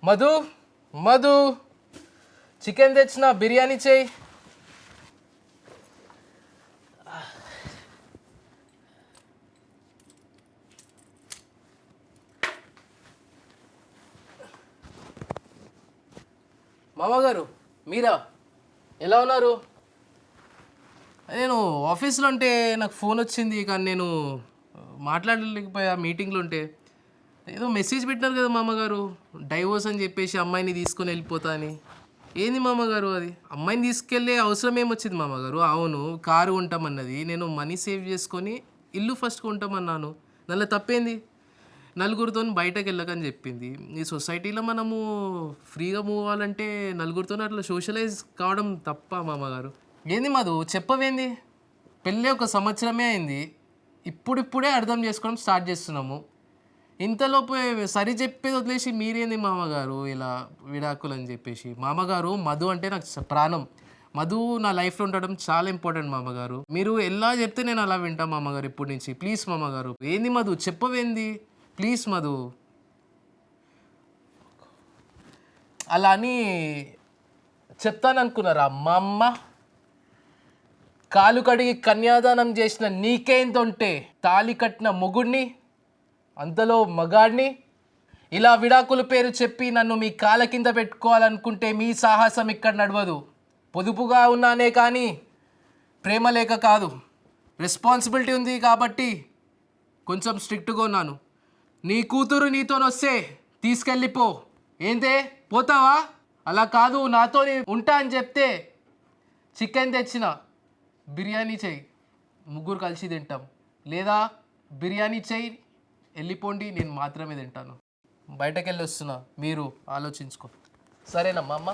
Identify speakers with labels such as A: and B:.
A: Madhu Madhu chicken తెచ్చిన బిర్యానీ చేయి. మామగారు మీరా, ఎలా ఉన్నారు? నేను ఆఫీస్లో ఉంటే నాకు ఫోన్ వచ్చింది, కానీ నేను మాట్లాడలేకపోయా. మీటింగ్లో ఉంటే ఏదో మెసేజ్ పెట్టినారు కదా మామగారు, డైవోర్స్ అని చెప్పేసి అమ్మాయిని తీసుకొని వెళ్ళిపోతా అని. ఏంది మామగారు అది? అమ్మాయిని తీసుకెళ్ళే అవసరం ఏమొచ్చింది మామగారు? అవును, కారు ఉంటామన్నది, నేను మనీ సేవ్ చేసుకొని ఇల్లు ఫస్ట్ కొంటామన్నాను. దానిలో తప్పేంది? నలుగురితో బయటకు వెళ్ళకని చెప్పింది. ఈ సొసైటీలో మనము ఫ్రీగా మూవ్ అవ్వాలంటే నలుగురితో అట్లా సోషలైజ్ కావడం తప్ప మామగారు? ఏంది మధు చెప్పవేంది? పెళ్ళి 1 సంవత్సరమే అయింది, ఇప్పుడిప్పుడే అర్థం చేసుకోవడం స్టార్ట్ చేస్తున్నాము. ఇంతలోపు సరి చెప్పేది వదిలేసి మీరేంది మామగారు ఇలా విడాకులు అని చెప్పేసి? మామగారు మధు అంటే నాకు ప్రాణం. మధు నా లైఫ్లో ఉండడం చాలా ఇంపార్టెంట్ మామగారు. మీరు ఎలా చెప్తే నేను అలా వింటా మామగారు ఇప్పటి నుంచి. ప్లీజ్ మామగారు. ఏంది మధు చెప్పవేంది? ప్లీజ్ మధు. అలా అని చెప్తాననుకున్నారా మా అమ్మ? కాలు కడిగి కన్యాదానం చేసిన నీకేంతుంటే తాళి కట్టిన మొగుడిని, అంతలో మగాడిని ఇలా విడాకుల పేరు చెప్పి నన్ను మీ కాళ్ళ కింద పెట్టుకోవాలనుకుంటే మీ సాహసం ఇక్కడ నడవదు. పొదుపుగా ఉన్నానే కానీ ప్రేమ లేక కాదు. రెస్పాన్సిబిలిటీ ఉంది కాబట్టి కొంచెం స్ట్రిక్ట్గా ఉన్నాను. నీ కూతురు నీతోనొస్తే తీసుకెళ్ళిపో. ఏందే పోతావా? అలా కాదు, నాతో ఉంటా అని చెప్తే చికెన్ తెచ్చిన బిర్యానీ చెయ్యి, ముగ్గురు కలిసి తింటాం. లేదా బిర్యానీ చెయ్యి, వెళ్ళిపోండి, నేను మాత్రమే తింటాను. బయటకు వెళ్ళి వస్తున్నా, మీరు ఆలోచించుకో. సరేనమ్మా అమ్మ?